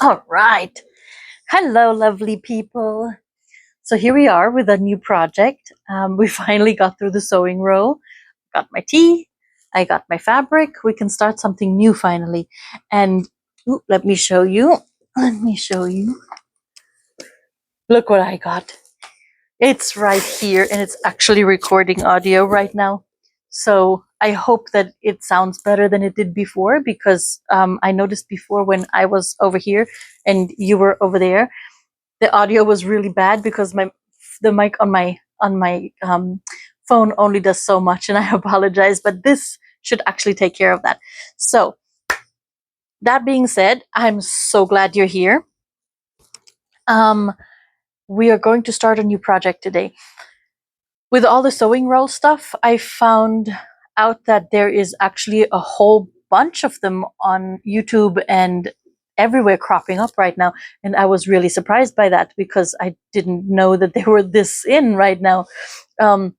All right. Hello, lovely people. So here we are with a new project. We finally got through the sewing row, got my tea, I got my fabric. We can start something new finally. And let me show you. Let me show you. Look what I got. It's right here and it's actually recording audio right now. So I hope that it sounds better than it did before because I noticed before when I was over here and you were over there, the audio was really bad because the mic on my phone only does so much, and I apologize, but this should actually take care of that. So that being said, I'm so glad you're here. Um, we are going to start a new project today. With all the sewing roll stuff, I found out that there is actually a whole bunch of them on YouTube and everywhere cropping up right now. And I was really surprised by that because I didn't know that they were this in right now. Um,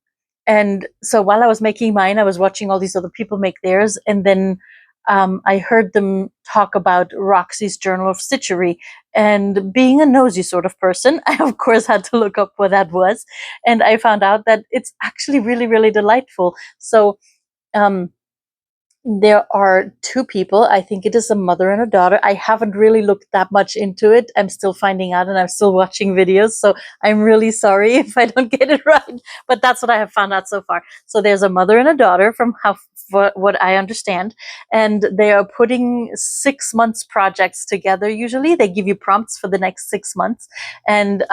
and so while I was making mine, I was watching all these other people make theirs. And then I heard them talk about Roxy's Journal of Stitchery. And being a nosy sort of person, I of course had to look up what that was. And I found out that it's actually really, really delightful. So um, there are two people. I think it is a mother and a daughter. I haven't really looked that much into it. I'm still finding out and I'm still watching videos. So I'm really sorry if I don't get it right. But that's what I have found out so far. So there's a mother and a daughter from what I understand. And they are putting 6 months projects together. Usually they give you prompts for the next 6 months. And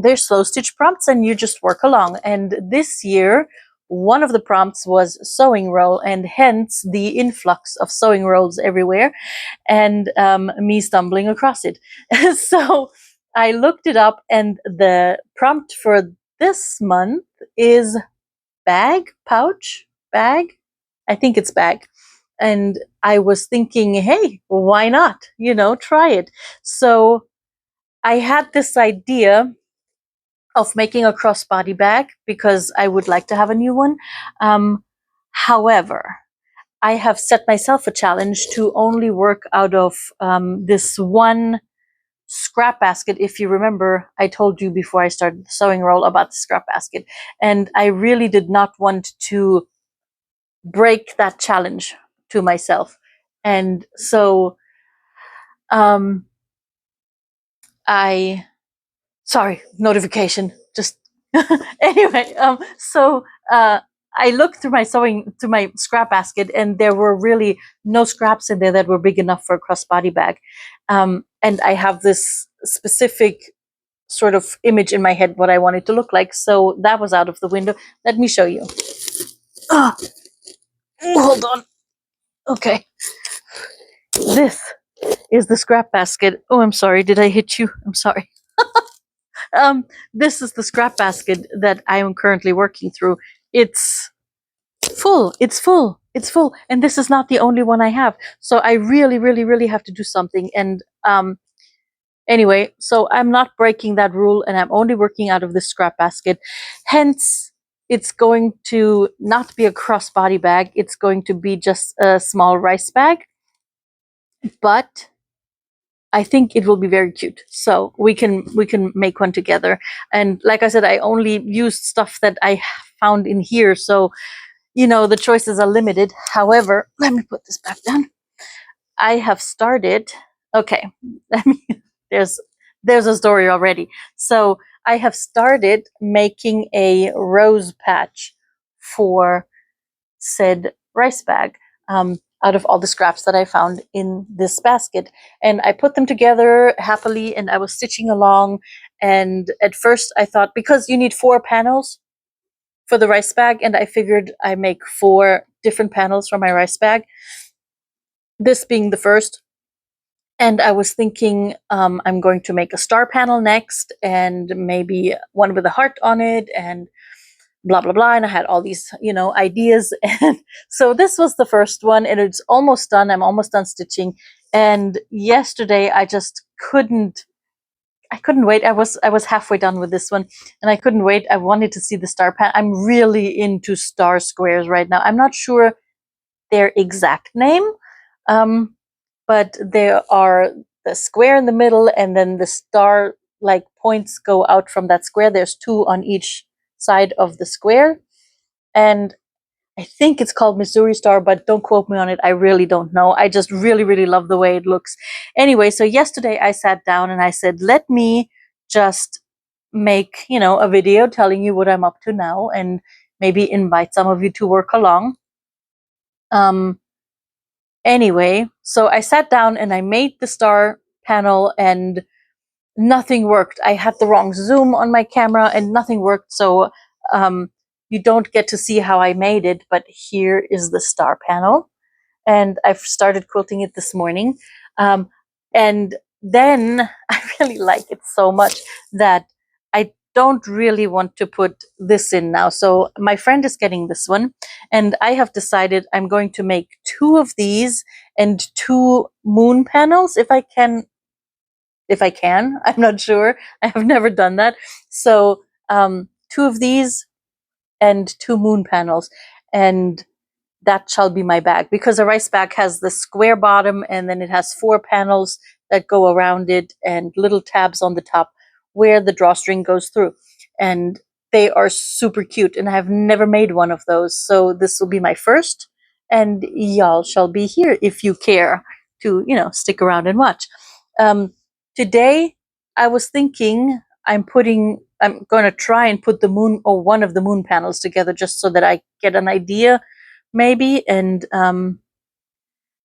they're slow stitch prompts and you just work along. And this year, one of the prompts was sewing roll, and hence the influx of sewing rolls everywhere, and me stumbling across it. So I looked it up, and the prompt for this month is bag, pouch, bag. I think it's bag. And I was thinking, hey, why not? Try it. So I had this idea of making a crossbody bag because I would like to have a new one. However, I have set myself a challenge to only work out of this one scrap basket. If you remember, I told you before I started the sewing roll about the scrap basket, and I really did not want to break that challenge to myself. And so um, sorry, notification, just anyway, so I looked through my scrap basket, and there were really no scraps in there that were big enough for a crossbody bag. And I have this specific sort of image in my head what I want it to look like, so that was out of the window. Let me show you. Ah, hold on. Okay, this is the scrap basket. Oh, I'm sorry, did I hit you? I'm sorry. This is the scrap basket that I am currently working through. It's full. It's full. It's full. And this is not the only one I have. So I really, really, really have to do something. And anyway, so I'm not breaking that rule, and I'm only working out of this scrap basket. Hence, it's going to not be a crossbody bag. It's going to be just a small rice bag. But I think it will be very cute. So we can make one together. And like I said, I only used stuff that I found in here. So, the choices are limited. However, let me put this back down. I have started. Okay, let me. There's a story already. So I have started making a rose patch for said rice bag. Out of all the scraps that I found in this basket. And I put them together happily, and I was stitching along. And at first I thought, because you need 4 panels for the rice bag, and I figured I make 4 different panels for my rice bag, this being the first. And I was thinking I'm going to make a star panel next, and maybe one with a heart on it, and blah blah blah. And I had all these ideas. And so this was the first one, and it's almost done. I'm almost done stitching. And yesterday I just couldn't wait. I was halfway done with this one, and I couldn't wait. I wanted to see the star pan. I'm really into star squares right now. I'm not sure their exact name, but there are the square in the middle, and then the star like points go out from that square. There's two on each side of the square, and I think it's called Missouri Star, but don't quote me on it. I really don't know. I just really, really love the way it looks. Anyway, so yesterday I sat down and I said, let me just make, a video telling you what I'm up to now and maybe invite some of you to work along. Anyway, so I sat down and I made the star panel and nothing worked. I had the wrong zoom on my camera and nothing worked. So you don't get to see how I made it, but here is the star panel. And I've started quilting it this morning. And then I really like it so much that I don't really want to put this in now. So my friend is getting this one, and I have decided I'm going to make 2 of these and 2 moon panels if I can. I'm not sure. I have never done that. So 2 of these and 2 moon panels, and that shall be my bag, because a rice bag has the square bottom and then it has 4 panels that go around it and little tabs on the top where the drawstring goes through. And they are super cute, and I have never made one of those. So this will be my first, and y'all shall be here if you care to, stick around and watch. Today, I was thinking I'm going to try and put the moon or one of the moon panels together just so that I get an idea maybe, and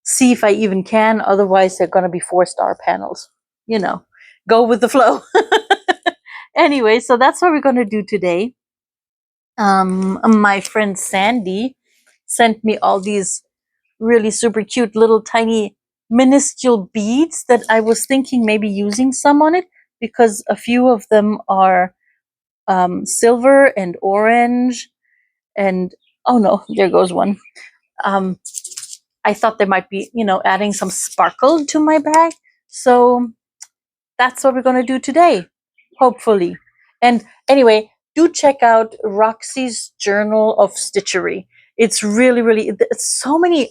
see if I even can. Otherwise, they're going to be 4-star panels. Go with the flow. Anyway, so that's what we're going to do today. My friend Sandy sent me all these really super cute little tiny minuscule beads that I was thinking maybe using some on it, because a few of them are silver and orange, and oh no, there goes one. I thought there might be, adding some sparkle to my bag. So that's what we're going to do today, hopefully. And anyway, do check out Roxy's Journal of Stitchery. It's really, really, it's so many,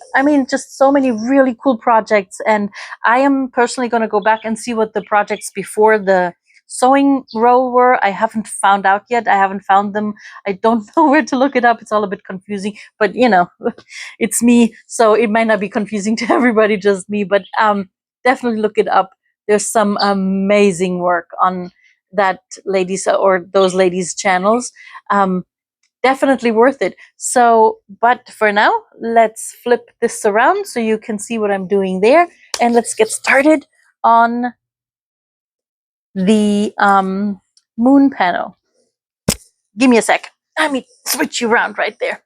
just so many really cool projects. And I am personally going to go back and see what the projects before the sewing row were. I haven't found out yet. I haven't found them. I don't know where to look it up. It's all a bit confusing, but it's me. So it might not be confusing to everybody, just me, but definitely look it up. There's some amazing work on that ladies or those ladies' channels. Definitely worth it. So, but for now, let's flip this around so you can see what I'm doing there, and let's get started on the moon panel. Give me a sec. Let me switch you around right there.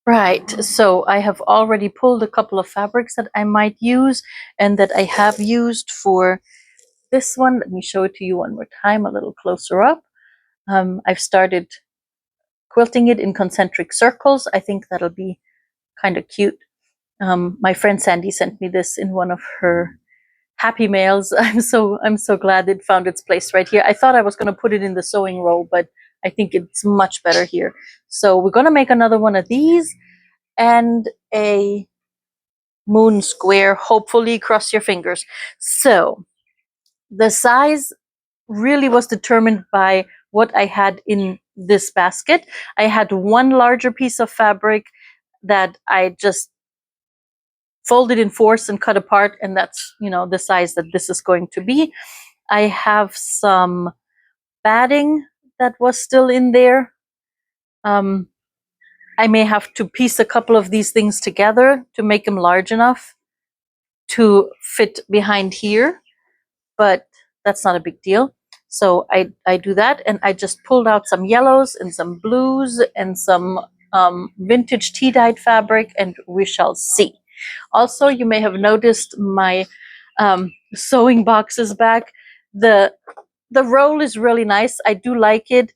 Right, so I have already pulled a couple of fabrics that I might use and that I have used for this one. Let me show it to you one more time, a little closer up. I've started quilting it in concentric circles. I think that'll be kind of cute. My friend Sandy sent me this in one of her happy mails. I'm so glad it found its place right here. I thought I was going to put it in the sewing roll, but I think it's much better here. So we're going to make another one of these and a moon square, hopefully, cross your fingers. So the size really was determined by what I had in this basket. I had one larger piece of fabric that I just folded in fours and cut apart, and that's the size that this is going to be. I have some batting that was still in there. I may have to piece a couple of these things together to make them large enough to fit behind here, but that's not a big deal. So I do that, and I just pulled out some yellows and some blues and some vintage tea-dyed fabric, and we shall see. Also, you may have noticed my sewing boxes back. The roll is really nice. I do like it,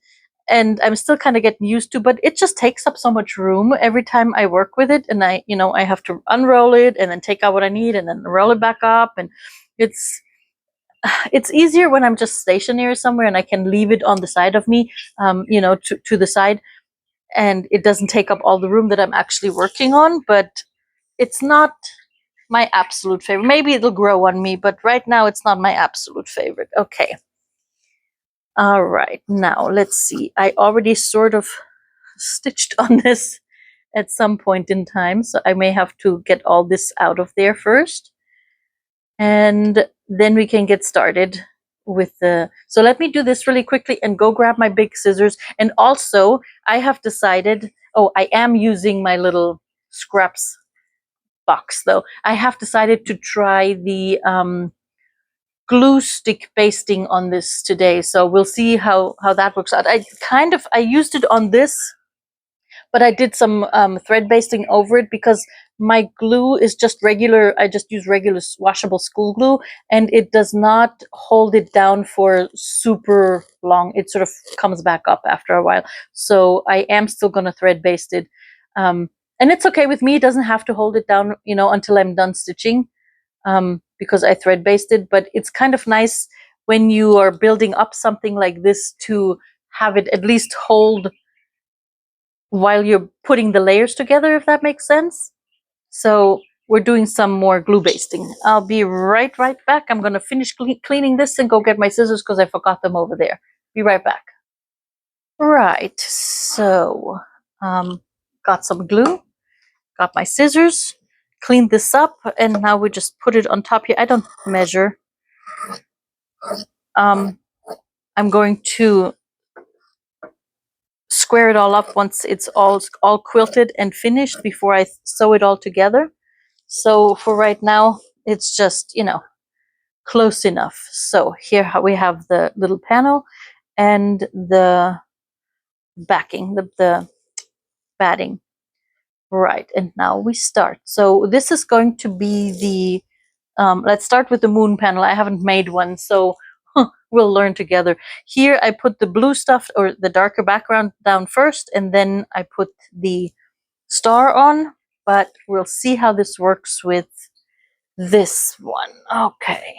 and I'm still kind of getting used to, but it just takes up so much room every time I work with it, and I have to unroll it and then take out what I need and then roll it back up, and it's easier when I'm just stationary somewhere and I can leave it on the side of me, to the side, and it doesn't take up all the room that I'm actually working on. But it's not my absolute favorite. Maybe it'll grow on me, but right now it's not my absolute favorite. Okay. All right. Now let's see. I already sort of stitched on this at some point in time, so I may have to get all this out of there first. And then we can get started with the, so let me do this really quickly and go grab my big scissors. And also I have decided, oh, I am using my little scraps box though. I have decided to try the glue stick basting on this today. So we'll see how that works out. I used it on this, but I did some thread basting over it because my glue is just regular. I just use regular washable school glue, and it does not hold it down for super long. It sort of comes back up after a while. So I am still going to thread baste it. And it's okay with me. It doesn't have to hold it down, until I'm done stitching, because I thread basted. But it's kind of nice when you are building up something like this to have it at least hold while you're putting the layers together, if that makes sense. So we're doing some more glue basting. I'll be right back. I'm going to finish cleaning this and go get my scissors because I forgot them over there. Be right back. Right, so got some glue, got my scissors, cleaned this up, and now we just put it on top here. I don't measure. I'm going to square it all up once it's all quilted and finished before I sew it all together. So for right now, it's just, close enough. So here we have the little panel and the backing, the batting. Right, and now we start. So this is going to be let's start with the moon panel. I haven't made one, so we'll learn together. Here I put the blue stuff or the darker background down first, and then I put the star on, but we'll see how this works with this one. Okay.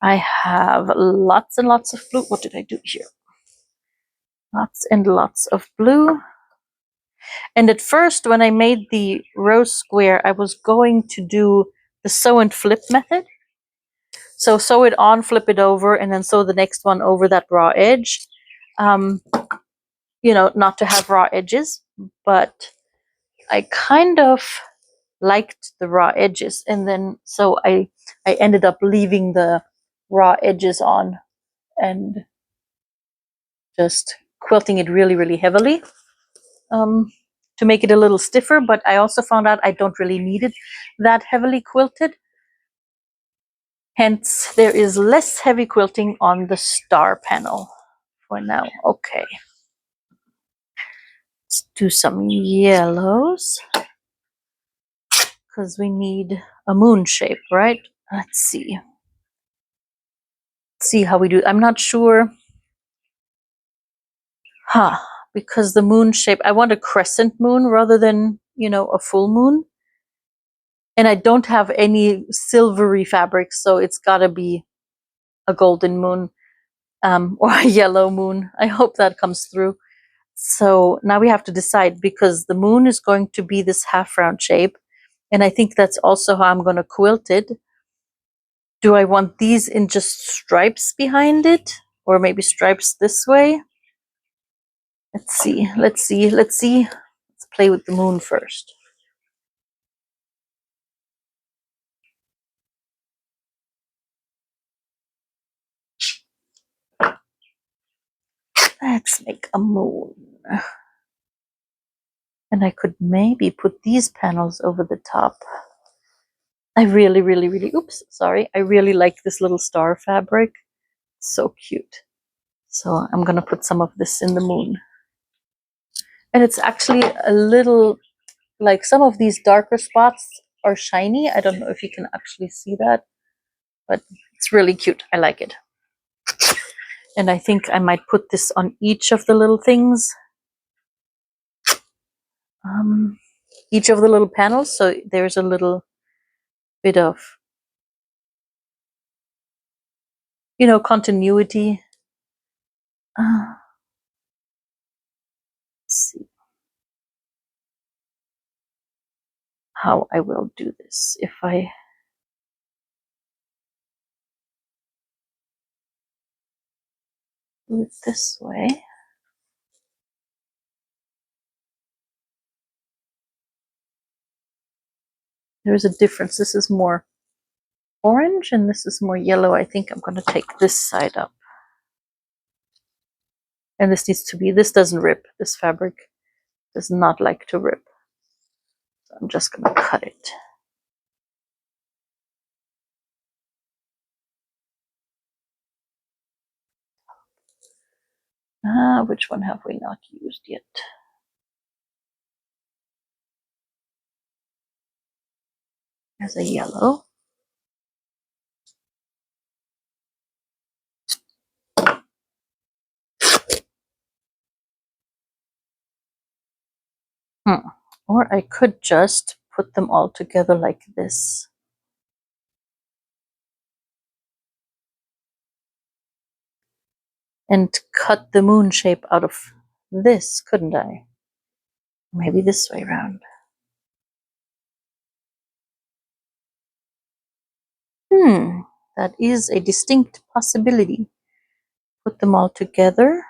I have lots and lots of blue. What did I do here? Lots and lots of blue. And at first, when I made the rose square, I was going to do the sew and flip method. So sew it on, flip it over, and then sew the next one over that raw edge. Not to have raw edges, but I kind of liked the raw edges, and then so I ended up leaving the raw edges on and just quilting it really, really heavily to make it a little stiffer. But I also found out I don't really need it that heavily quilted. Hence, there is less heavy quilting on the star panel for now. Okay. Let's do some yellows because we need a moon shape, right? Let's see. See how we do. I'm not sure. Because the moon shape, I want a crescent moon rather than, a full moon. And I don't have any silvery fabric, so it's got to be a golden moon or a yellow moon. I hope that comes through. So now we have to decide, because the moon is going to be this half round shape. And I think that's also how I'm going to quilt it. Do I want these in just stripes behind it? Or maybe stripes this way? Let's see. Let's play with the moon first. Let's make a moon. And I could maybe put these panels over the top. I really, really, really, I really like this little star fabric. It's so cute. So I'm going to put some of this in the moon. And it's actually a little, like some of these darker spots are shiny. I don't know if you can actually see that, but it's really cute. I like it. And I think I might put this on each of the little things. Each of the little panels. So there's a little bit of, continuity. Let's see. how I will do this. If I do it this way, there's a difference. This is more orange and this is more yellow. I think I'm going to take this side up. And this needs to be, this doesn't rip. This fabric does not like to rip. So I'm just going to cut it. Which one have we not used yet? There's a yellow. Or I could just put them all together like this. And cut the moon shape out of this, couldn't I? Maybe this way around. That is a distinct possibility. Put them all together.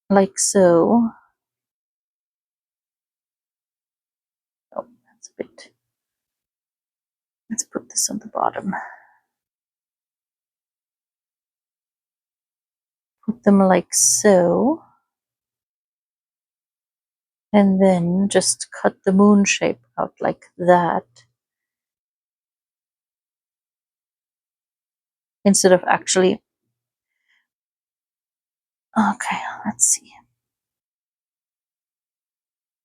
Like so. Oh, that's a bit. Let's put this on the bottom. Put them like so. And then just cut the moon shape out like that. Instead of actually. Okay, let's see.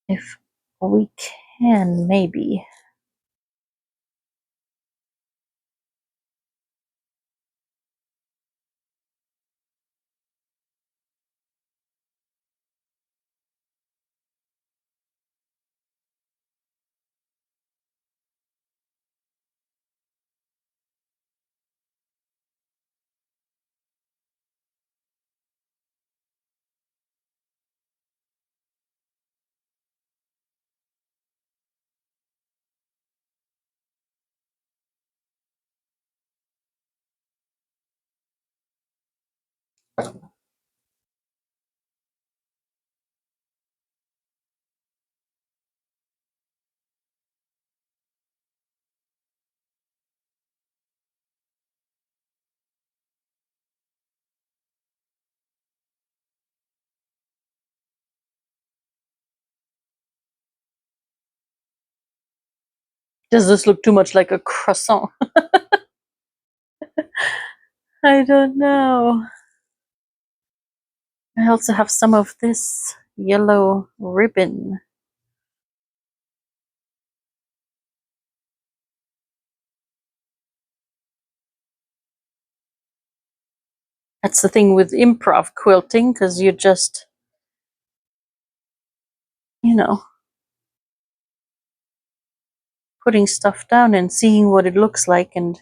If we can, maybe. Does this look too much like a croissant? I don't know. I also have some of this yellow ribbon. That's the thing with improv quilting, because you're just, putting stuff down and seeing what it looks like. And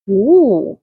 Ooh.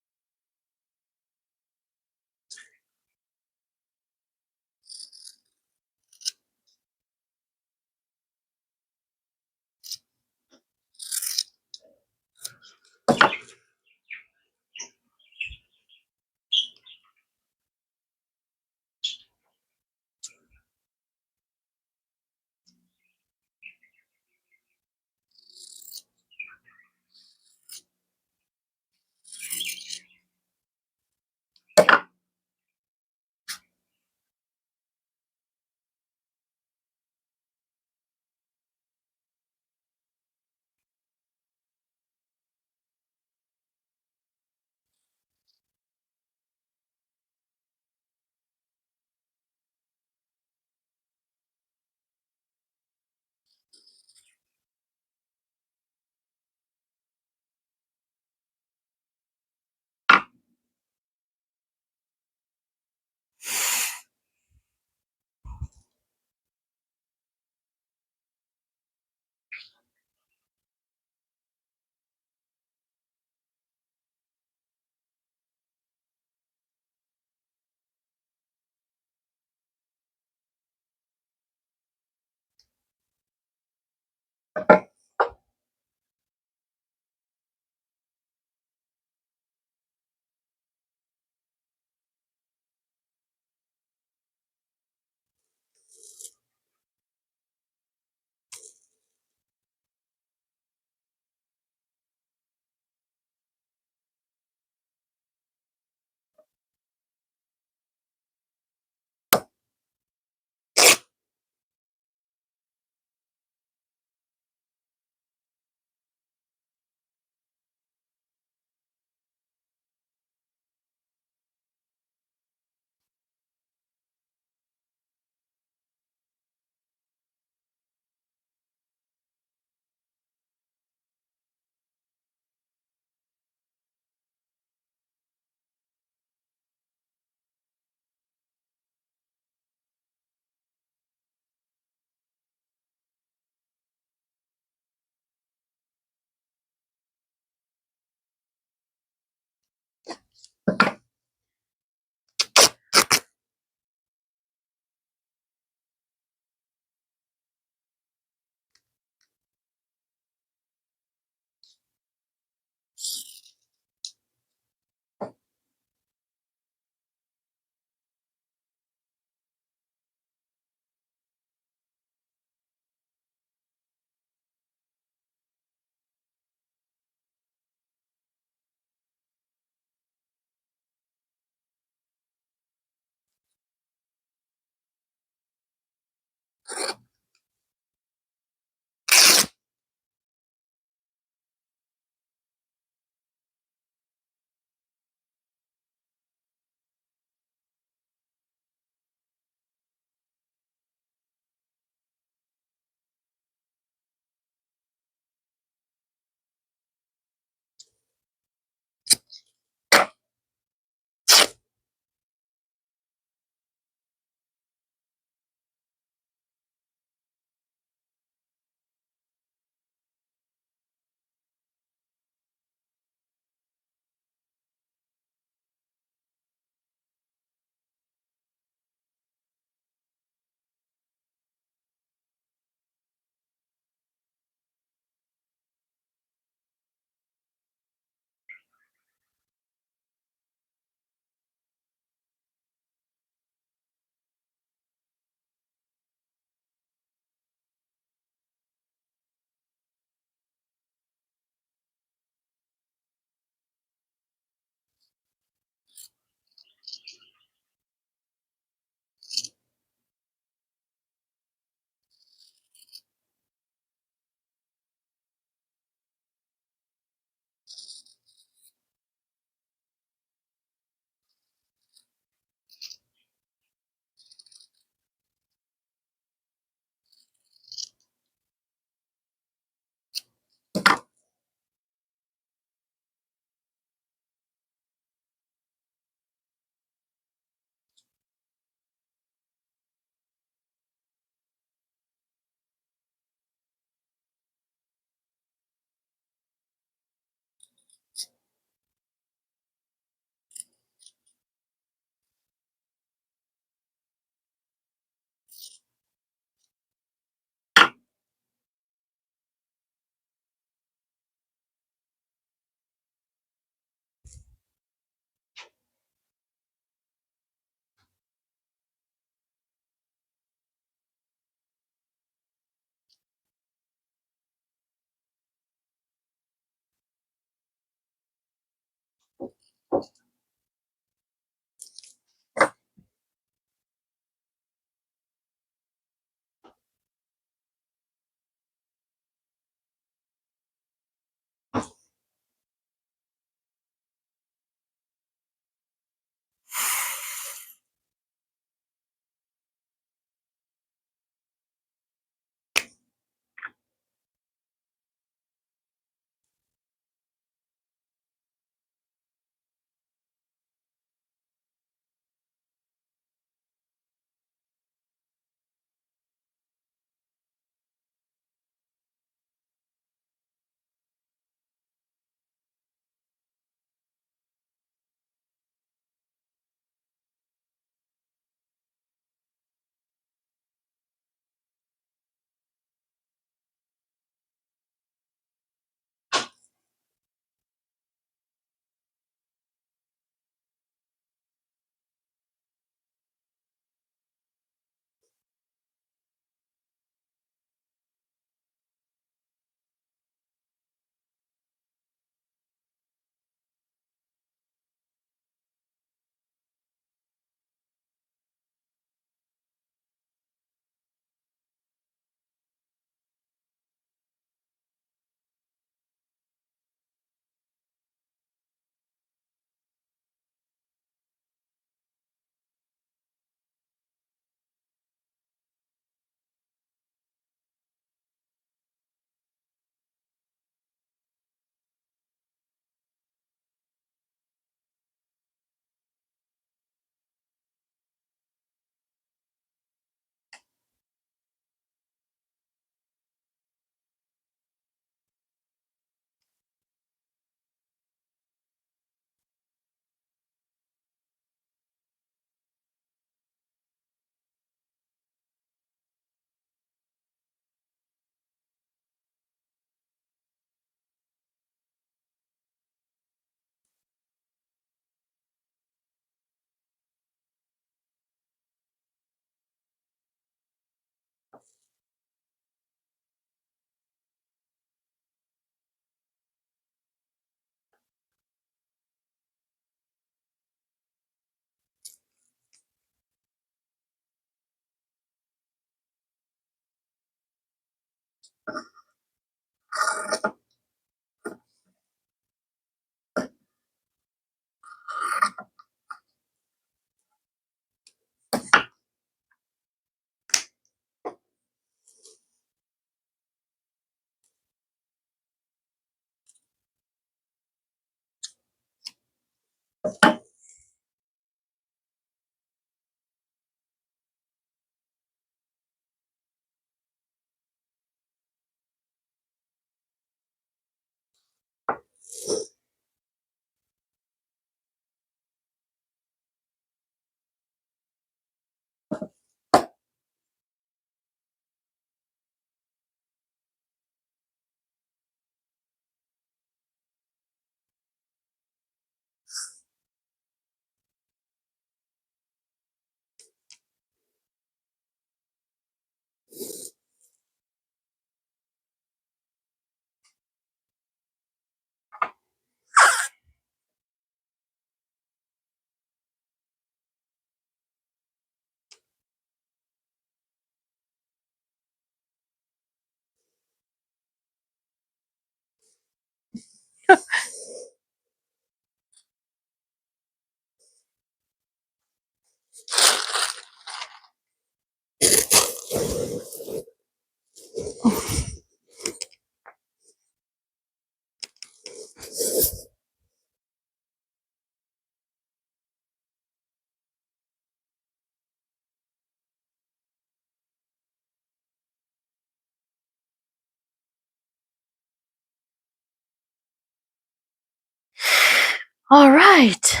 All right.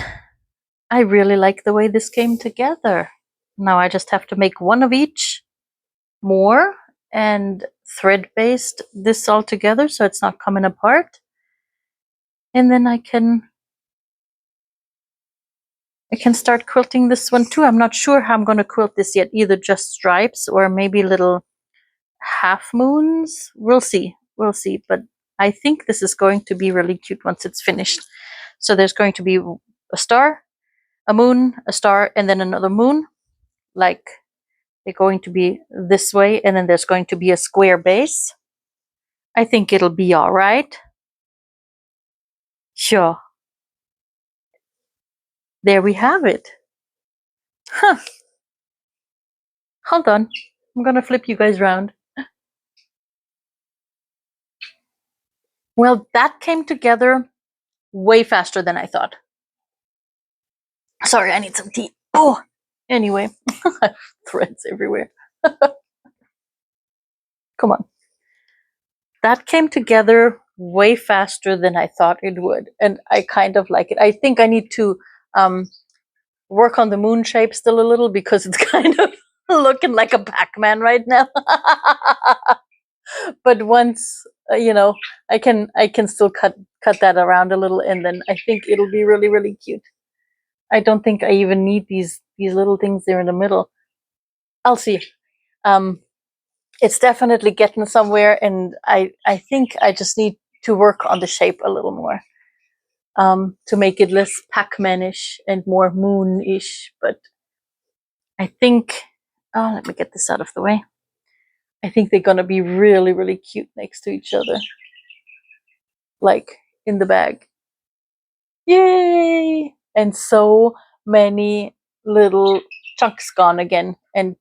I really like the way this came together. Now I just have to make one of each more and thread baste this all together so it's not coming apart. And then I can start quilting this one too. I'm not sure how I'm going to quilt this yet, either just stripes or maybe little half moons. We'll see. We'll see. But I think this is going to be really cute once it's finished. So there's going to be a star, a moon, a star, and then another moon. Like they're going to be this way, and then there's going to be a square base. I think it'll be all right. Sure. There we have it. Huh. Hold on. I'm gonna flip you guys around. Well, that came together way faster than I thought. Sorry, I need some tea. Oh, anyway, threads everywhere. Come on. That came together way faster than I thought it would, and I kind of like it. I think I need to work on the moon shape still a little because it's kind of looking like a Pac-Man right now. But once I can still cut that around a little, and then I think it'll be really, really cute. I don't think I even need these little things there in the middle. I'll see. Um, it's definitely getting somewhere, and I think I just need to work on the shape a little more to make it less Pac-Man-ish and more moon-ish. But I think, oh, let me get this out of the way. I think they're gonna be really, really cute next to each other, like in the bag. Yay! And so many little chunks gone again, and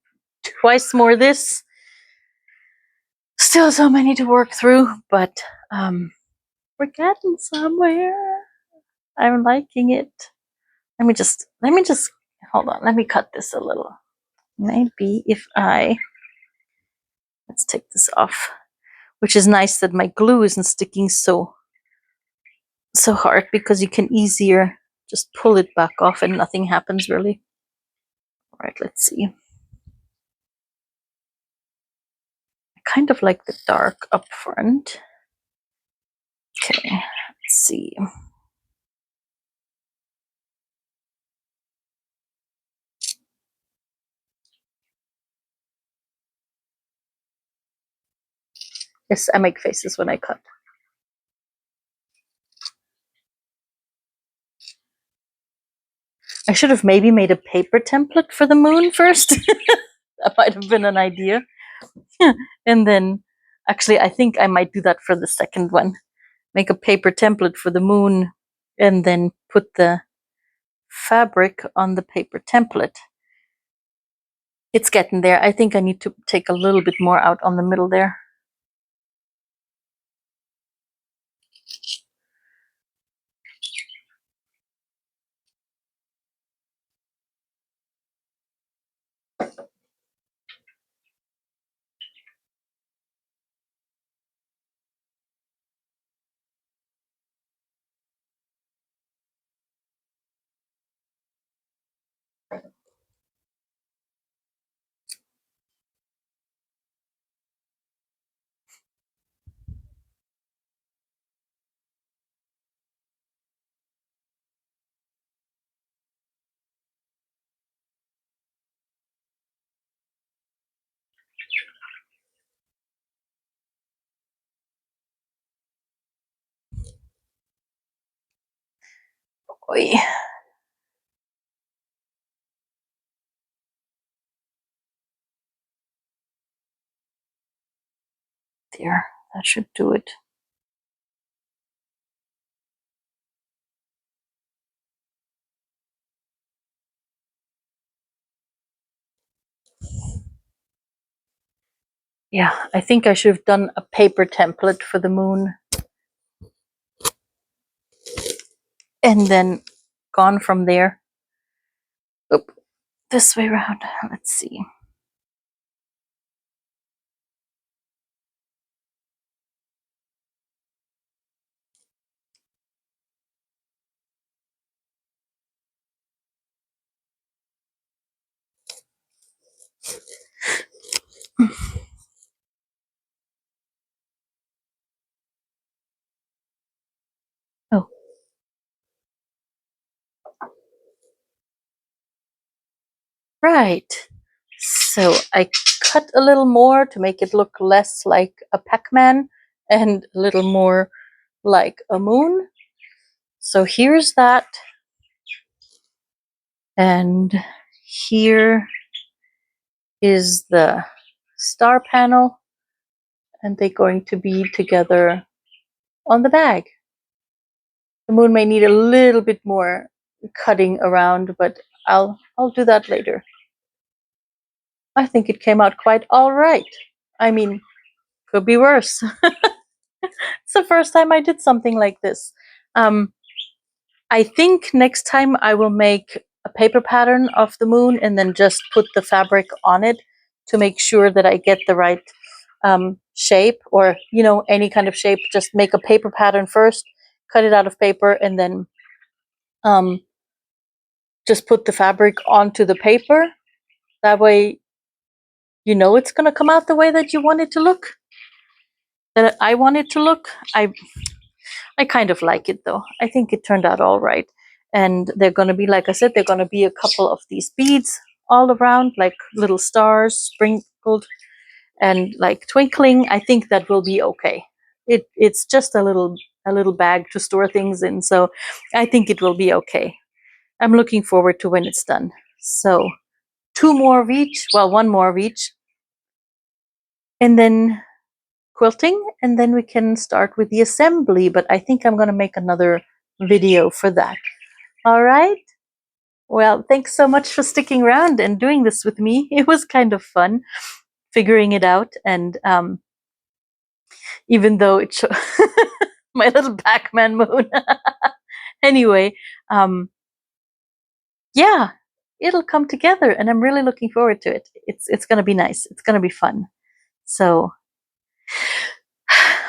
twice more this. Still so many to work through, but we're getting somewhere. I'm liking it. Let me just hold on. Let me cut this a little. Maybe if let's take this off, which is nice that my glue isn't sticking so hard, because you can easier just pull it back off and nothing happens really. All right, let's see. I kind of like the dark up front. Okay, let's see. Yes, I make faces when I cut. I should have maybe made a paper template for the moon first. That might have been an idea. And then, actually, I think I might do that for the second one. Make a paper template for the moon, and then put the fabric on the paper template. It's getting there. I think I need to take a little bit more out on the middle there. Oy. There, that should do it. Yeah, I think I should have done a paper template for the moon, and then gone from there. Oop, this way around. Let's see. Oh, right. So I cut a little more to make it look less like a Pac-Man and a little more like a moon. So here's that. And here is the star panel, and they're going to be together on the bag. The moon may need a little bit more cutting around, but I'll do that later. I think it came out quite all right. I mean, could be worse. It's the first time I did something like this. I think next time I will make a paper pattern of the moon and then just put the fabric on it to make sure that I get the right shape, or any kind of shape. Just make a paper pattern first, cut it out of paper, and then just put the fabric onto the paper. That way it's going to come out the way that you want it to look, that I want it to look. I kind of like it though. I think it turned out all right. And they're going to be, like I said, they're going to be a couple of these beads all around, like little stars sprinkled and like twinkling. I think that will be okay. It's just a little bag to store things in, so I think it will be okay. I'm looking forward to when it's done. So 2 more of each, well, 1 more of each, and then quilting, and then we can start with the assembly. But I think I'm going to make another video for that. All right. Well, thanks so much for sticking around and doing this with me. It was kind of fun figuring it out, and even though it my little Pac-Man moon. Anyway, yeah, it'll come together, and I'm really looking forward to it. It's going to be nice. It's going to be fun. So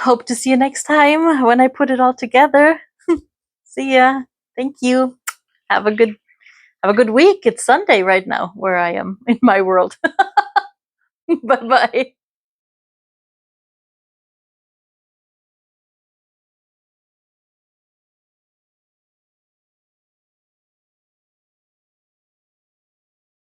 hope to see you next time when I put it all together. See ya. Thank you. Have a good week. It's Sunday right now where I am in my world. Bye bye.